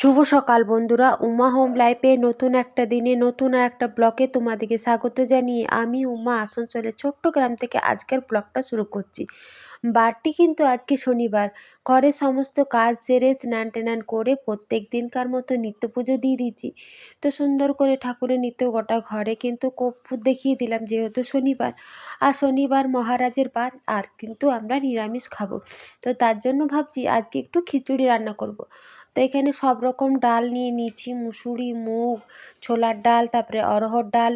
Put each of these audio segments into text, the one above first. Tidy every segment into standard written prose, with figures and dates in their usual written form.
শুভ সকাল বন্ধুরা, উমা হোম লাইফে নতুন একটা দিনে নতুন আর একটা ব্লগে তোমাদেরকে স্বাগত জানিয়ে আমি উমা আসানসোলের ছোট্ট গ্রাম থেকে আজকের ব্লগটা শুরু করছি। বারটি কিন্তু আজকে শনিবার। ঘরের সমস্ত কাজ সেরে স্নান টান করে প্রত্যেক দিনকার মতো নিত্য পুজো দিয়ে দিচ্ছি। তো সুন্দর করে ঠাকুরের নিত্য গোটা ঘরে কিন্তু কর্পূর দেখিয়ে দিলাম, যেহেতু শনিবার আর শনিবার মহারাজের বার, আর কিন্তু আমরা নিরামিষ খাবো। তো তার জন্য ভাবছি আজকে একটু খিচুড়ি রান্না করব। তো এখানে সব রকম ডাল নিয়ে নিয়েছি, মুসুরি, মুগ, ছোলার ডাল, তারপরে অরহর ডাল,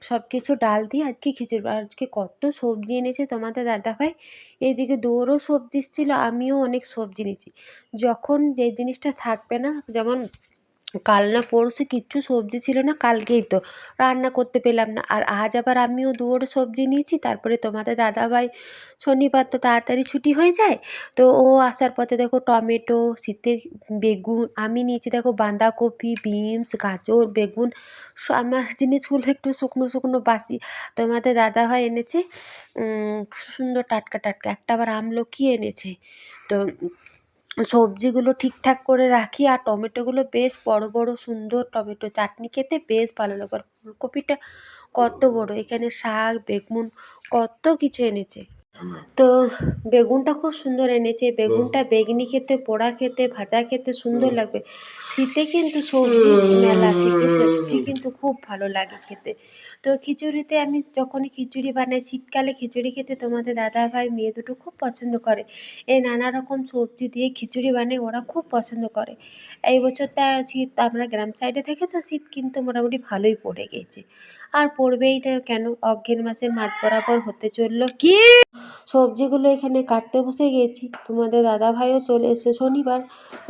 সব কিছু ডাল দিয়ে আজকে খিচুড়ি। আর আজকে কত সবজি এনেছে তোমাদের দাদাভাই। এইদিকে দৌড়ও সবজি ছিল, আমিও অনেক সবজি নিয়েছি। যখন যে জিনিসটা থাকবে না, যেমন কাল না পরশু কিচ্ছু সবজি ছিল না, কালকেই তো রান্না করতে পেলাম না। আর আজ আবার আমিও দুয়োর সবজি নিয়েছি। তারপরে তোমাদের দাদাভাই শনিবার তো তাড়াতাড়ি ছুটি হয়ে যায়, তো ও আসার পথে দেখো টমেটো, শীতের বেগুন, আমি নিয়েছি দেখো বাঁধাকপি, বিনস, গাজর, বেগুন। আমার জিনিসগুলো একটু শুকনো শুকনো বাসি। তোমাদের দাদাভাই এনেছে সুন্দর টাটকা টাটকা, একটা আবার আমলকি এনেছে। তো সবজিগুলো ঠিকঠাক করে রাখি। আর টমেটোগুলো বেশ বড় বড় সুন্দর টমেটো, চাটনি খেতে বেশ ভালো লাগে। আর ফুলকপিটা কত বড়, এখানে শাক, বেগুন, কত কিছু এনেছে। তো বেগুনটা খুব সুন্দর এনেছে। বেগুনটা বেগনি খেতে, পোড়া খেতে, ভাজা খেতে সুন্দর লাগবে। শীতে কিন্তু সবজি মেলা থেকে সবজি কিন্তু খুব ভালো লাগে খেতে। তো খিচুড়িতে আমি যখনই খিচুড়ি বানাই, শীতকালে খিচুড়ি খেতে তোমাদের দাদাভাই মেয়ে দুটো খুব পছন্দ করে। এই নানা রকম সবজি দিয়ে খিচুড়ি বানাই, ওরা খুব পছন্দ করে। এই বছরটা শীত, আমরা গ্রাম সাইডে থেকে তো শীত কিন্তু মোটামুটি ভালোই পড়ে গেছে। আর পড়বেই না কেন, অগ্রাণ মাসের মাঝ বরাবর হতে চললো কি। সবজিগুলো এখানে কাটতে বসে গেছি। তোমাদের দাদাভাইও চলে এসে শনিবার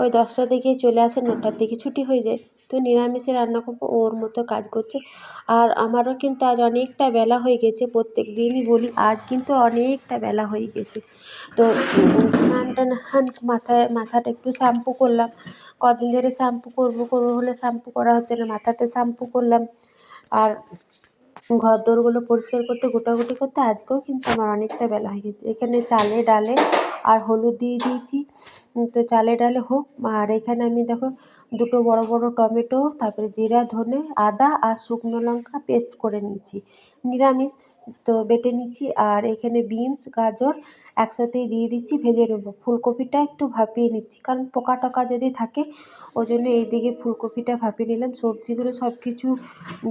ওই 10টার দিকে চলে আসে, 9টার দিকে ছুটি হয়ে যায়। তো নিরামিষে রান্না করবো, ওর মতো কাজ করছে। আর আমারও কিন্তু আজ অনেকটা বেলা হয়ে গেছে, প্রত্যেক দিনই বলি আজ কিন্তু অনেকটা বেলা হয়ে গেছে। তো স্নান টান মাথাটা একটু শ্যাম্পু করলাম। কদিন ধরে শ্যাম্পু করবো করবো বলে শ্যাম্পু করা হচ্ছে না, মাথাতে শ্যাম্পু করলাম। আর ঘর দোরগুলো পরিষ্কার করতে, গোটাগুটি করতে আজকেও কিন্তু আমার অনেকটা বেলা হয়ে গেছে। এখানে চালে ডালে আর হলুদ দিয়ে দিয়েছি। তো চালে ডালে হোক। আর এখানে আমি দেখো দুটো বড় বড় টমেটো, তারপরে জিরা, ধনে, আদা আর শুকনো লঙ্কা পেস্ট করে নিয়েছি, নিরামিষ তো বেটে নিচ্ছি। আর এখানে বিনস, গাজর একসাথেই দিয়ে দিচ্ছি, ভেজে নেবো। ফুলকপিটা একটু ভাপিয়ে নিচ্ছি, কারণ পোকা টোকা যদি থাকে, ওই জন্য এইদিকে ফুলকপিটা ভাপিয়ে নিলাম। সবজিগুলো সব কিছু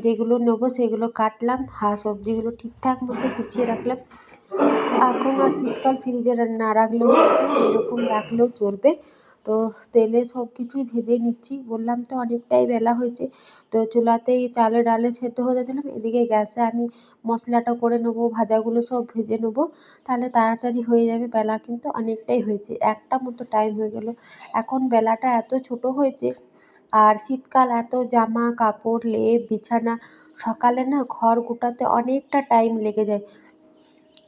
যেগুলো নেবো সেগুলো কাটলাম, আর সবজিগুলো ঠিকঠাক মতো গুছিয়ে রাখলাম। এখন আর শীতকাল ফ্রিজে না রাখলেও চলবে, এরকম রাখলেও চলবে। তো তেলে সব কিছুই ভেজে নিচ্ছি, বললাম তো অনেকটাই বেলা হয়েছে। তো চুলাতেই চালে ডালে সেদ্ধ হতে দিলাম, এদিকে গ্যাসে আমি মশলাটা করে নেবো, ভাজাগুলো সব ভেজে নেবো, তাহলে তাড়াতাড়ি হয়ে যাবে। বেলা কিন্তু অনেকটাই হয়েছে, 1টা মতো টাইম হয়ে গেল। এখন বেলাটা এত ছোট হয়েছে, আর শীতকাল, এত জামা কাপড়, লেপ বিছানা, সকালে না ঘর গোটাতে অনেকটা টাইম লেগে যায়।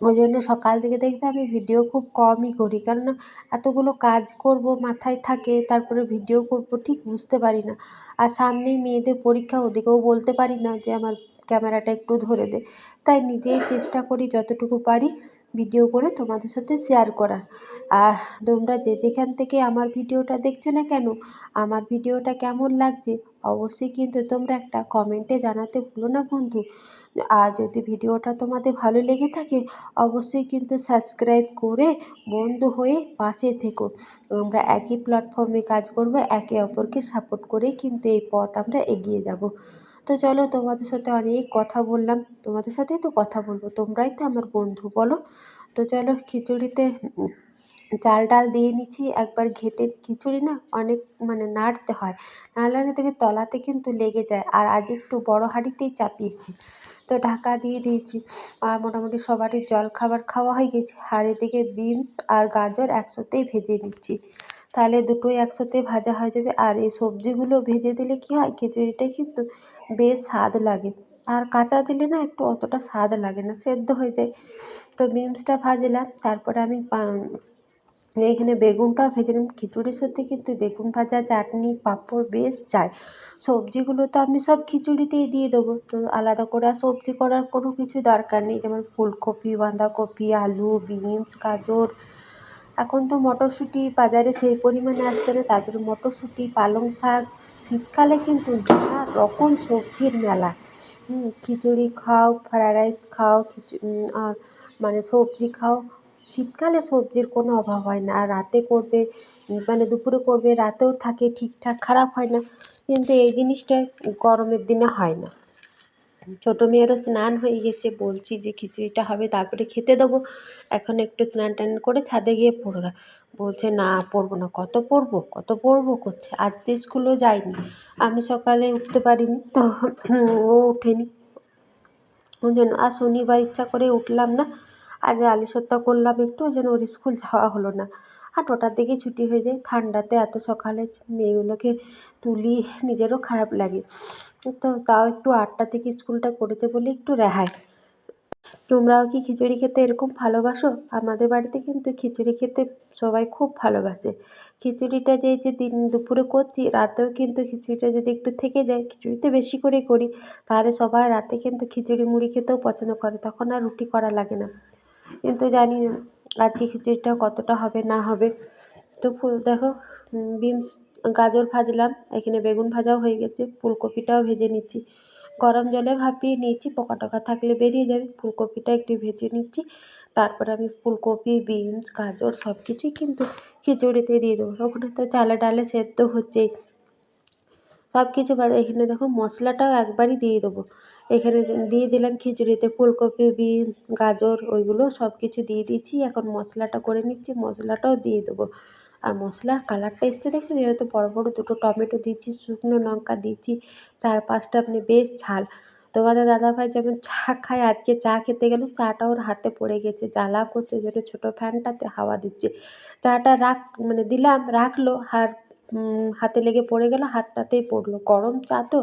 ওই জন্য সকাল থেকে দেখবে আমি ভিডিও খুব কমই করি, কেননা এতগুলো কাজ করব মাথায় থাকে, তারপরে ভিডিও করব ঠিক বুঝতে পারি না। আর সামনেই মেয়েদের পরীক্ষা, ওদিকেও বলতে পারি না যে আমার ক্যামেরাটা একটু ধরে দে। তাই নিজেই চেষ্টা করি যতটুকু পারি ভিডিও করে তোমাদের সাথে শেয়ার করার। আর তোমরা যে যেখান থেকে আমার ভিডিওটা দেখছো না কেন, আমার ভিডিওটা কেমন লাগছে অবশ্যই কিন্তু তোমরা একটা কমেন্টে জানাতে ভুলো না বন্ধু। আর যদি ভিডিওটা তোমাদের ভালো লেগে থাকে অবশ্যই কিন্তু সাবস্ক্রাইব করে বন্ধু হয়ে পাশে থেকো। আমরা একই প্ল্যাটফর্মে কাজ করব, একে অপরকে সাপোর্ট করেই কিন্তু এই পথ আমরা এগিয়ে যাব। তো চলো, তোমাদের সাথে অনেক কথা বললাম, তোমাদের সাথেই তো কথা বলবো, তোমরাই তো আমার বন্ধু বলো। তো চলো, খিচুড়িতে চাল ডাল দিয়ে নিচ্ছি একবার ঘেঁটে। খিচুড়ি না অনেক নাড়তে হয়, নাহলে দেখবে তলাতে কিন্তু লেগে যায়। আর আজ একটু বড় হাঁড়িতেই চাপিয়েছি, তো ঢাকা দিয়ে দিয়েছি। আর মোটামুটি সবারই জলখাবার খাওয়া হয়ে গেছে। আর এদিকে বিনস আর গাজর একসাথেই ভেজে নিচ্ছি, তাহলে দুটোই একসাথে ভাজা হয়ে যাবে। আর এই সবজিগুলো ভেজে দিলে কী হয়, খিচুড়িটা কিন্তু বেশ স্বাদ লাগে। আর কাঁচা দিলে না একটু অতটা স্বাদ লাগে না, সেদ্ধ হয়ে যায়। তো বিনসটা ভাজলাম, তারপরে আমি এখানে বেগুনটাও ভেজে নিলাম। খিচুড়ির সাথে কিন্তু বেগুন ভাজা, চাটনি, পাঁপড় বেশ যায়। সবজিগুলো তো আমি সব খিচুড়িতেই দিয়ে দেবো, তো আলাদা করে আর সবজি করার কোনো কিছু দরকার নেই। যেমন ফুলকপি, বাঁধাকপি, আলু, বিনস, গাজর, এখন তো মটরশুঁটি বাজারে সেই পরিমাণে আসছে না, তারপরে মটরশুঁটি, পালং শাক, শীতকালে কিন্তু নানা রকম সবজির মেলা। খিচুড়ি খাও, ফ্রায়েড রাইস খাও, আর মানে সবজি খাও। শীতকালে সবজির কোনো অভাব হয় না। আর রাতে করবে, মানে দুপুরে করবে, রাতেও থাকে ঠিকঠাক, খারাপ হয় না। কিন্তু এই জিনিসটা গরমের দিনে হয় না। ছোটো মেয়েরও স্নান হয়ে গেছে, বলছি যে খিচুড়িটা হবে তারপরে খেতে দেবো, এখন একটু স্নান টান করে ছাদে গিয়ে পড়বে। বলছে না পড়বো না, কত পড়বো করছে। আজ তো স্কুলও যায়নি, আমি সকালে উঠতে পারিনি তো ও ওঠেনি, ওই জন্য আর শনিবার ইচ্ছা করে উঠলাম না, আজ আলস্যতা করলাম একটু, ওই জন্য ওর স্কুল যাওয়া হলো না। 8টার দিকেই ছুটি হয়ে যায়, ঠান্ডাতে এত সকালে মেয়েগুলোকে তুলি, নিজেরও খারাপ লাগে। তো তাও একটু 8টা থেকে স্কুলটা করেছে বলে একটু রেহাই। তোমরাও কি খিচুড়ি খেতে এরকম ভালোবাসো? আমাদের বাড়িতে কিন্তু খিচুড়ি খেতে সবাই খুব ভালোবাসে। খিচুড়িটা যে এই যে দুপুরে করছি, রাতেও কিন্তু খিচুড়িটা যদি একটু থেকে যায়, খিচুড়িতে বেশি করেই করি, তাহলে সবাই রাতে কিন্তু খিচুড়ি মুড়ি খেতেও পছন্দ করে, তখন আর রুটি করা লাগে না। কিন্তু জানি না আজকে খিচুড়িটা কতটা হবে না হবে। তো দেখো, বিনস গাজর ভাজলাম, এখানে বেগুন ভাজাও হয়ে গেছে, ফুলকপিটাও ভেজে নিচ্ছি। গরম জলে ভাপিয়ে নিয়েছি, পোকা টোকা থাকলে বেরিয়ে যাবে। ফুলকপিটা একটু ভেজে নিচ্ছি, তারপরে আমি ফুলকপি, বিনস, গাজর সব কিছুই কিন্তু খিচুড়িতে দিয়ে দেবো। ওখানে তো চালে ডালে সেদ্ধ হচ্ছেই, সব কিছু বাদে এখানে দেখো মশলাটাও একবারই দিয়ে দেবো। এখানে দিয়ে দিলাম খিচুড়িতে ফুলকপি, বিনস, গাজর ওইগুলো সব কিছু দিয়ে দিয়েছি। এখন মশলাটা করে নিচ্ছি, মশলাটাও দিয়ে দেবো। আর মশলার কালারটা এসছে দেখছি, যেহেতু বড় বড় দুটো টমেটো দিয়েছি, শুকনো লঙ্কা দিয়েছি, 4-5টা মানে বেশ ঝাল। তোমাদের দাদাভাই যেমন চা খায়, আজকে চা খেতে গেল, চাটা ওর হাতে পড়ে গেছে, জ্বালা করছে, ওই জন্য ছোটো ফ্যানটাতে হাওয়া দিচ্ছে। চাটা মানে দিলাম, রাখলো, আর হাতে লেগে পড়ে গেল, হাতটাতেই পড়লো। গরম চা তো,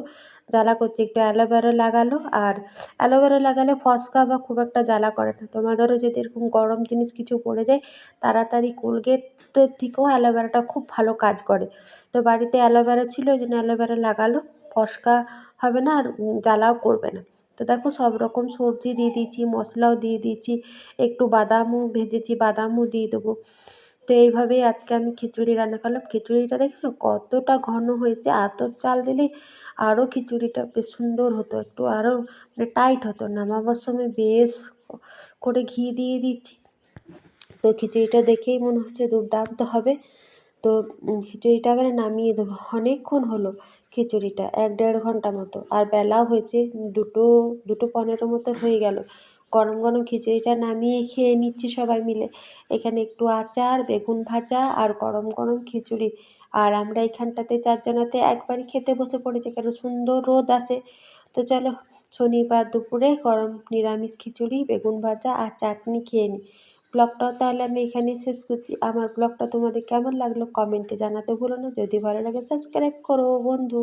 জ্বালা করছে। একটু অ্যালোভেরা লাগালো, আর অ্যালোভেরা লাগালে ফস্কা বা খুব একটা জ্বালা করে না। তোমাদেরও যদি এরকম গরম জিনিস কিছু পড়ে যায়, তাড়াতাড়ি কোলগেটের থেকেও অ্যালোভেরাটা খুব ভালো কাজ করে। তো বাড়িতে অ্যালোভেরা ছিল, ওই জন্য অ্যালোভেরা লাগালো, ফস্কা হবে না আর জ্বালাও করবে না। তো দেখো সব রকম সবজি দিয়ে দিয়েছি, মশলাও দিয়ে দিয়েছি, একটু বাদামও ভেজেছি, বাদামও দিয়ে দেবো। তো এইভাবেই আজকে আমি খিচুড়ি রান্না করলাম। খিচুড়িটা দেখেছো কতটা ঘন হয়েছে, আতপ চাল দিলেই আরও খিচুড়িটা বেশ সুন্দর হতো, একটু আরও মানে টাইট হতো। নামাবার সময় বেশ করে ঘি দিয়ে দিচ্ছি, তো খিচুড়িটা দেখেই মনে হচ্ছে দুর্দান্ত হবে। তো খিচুড়িটা এবারে নামিয়ে দেবো। অনেকক্ষণ হলো খিচুড়িটা, 1-1.5 ঘন্টা মতো, আর বেলাও হয়েছে 2:15 মতো হয়ে গেল। গরম গরম খিচুড়িটা নামিয়ে খেয়ে নিচ্ছি সবাই মিলে। এখানে একটু আচার, বেগুন ভাজা আর গরম গরম খিচুড়ি। আর আমরা এখানটাতে 4জনাতে একবারই খেতে বসে পড়েছি, কেন সুন্দর রোদ আসে। তো চলো, শনিবার দুপুরে গরম নিরামিষ খিচুড়ি, বেগুন ভাজা আর চাটনি খেয়ে নিই। ব্লগটাও তাহলে আমি এখানেই শেষ করছি। আমার ব্লগটা তোমাদের কেমন লাগলো কমেন্টে জানাতে ভুলো না। যদি ভালো লাগে সাবস্ক্রাইব করো বন্ধু।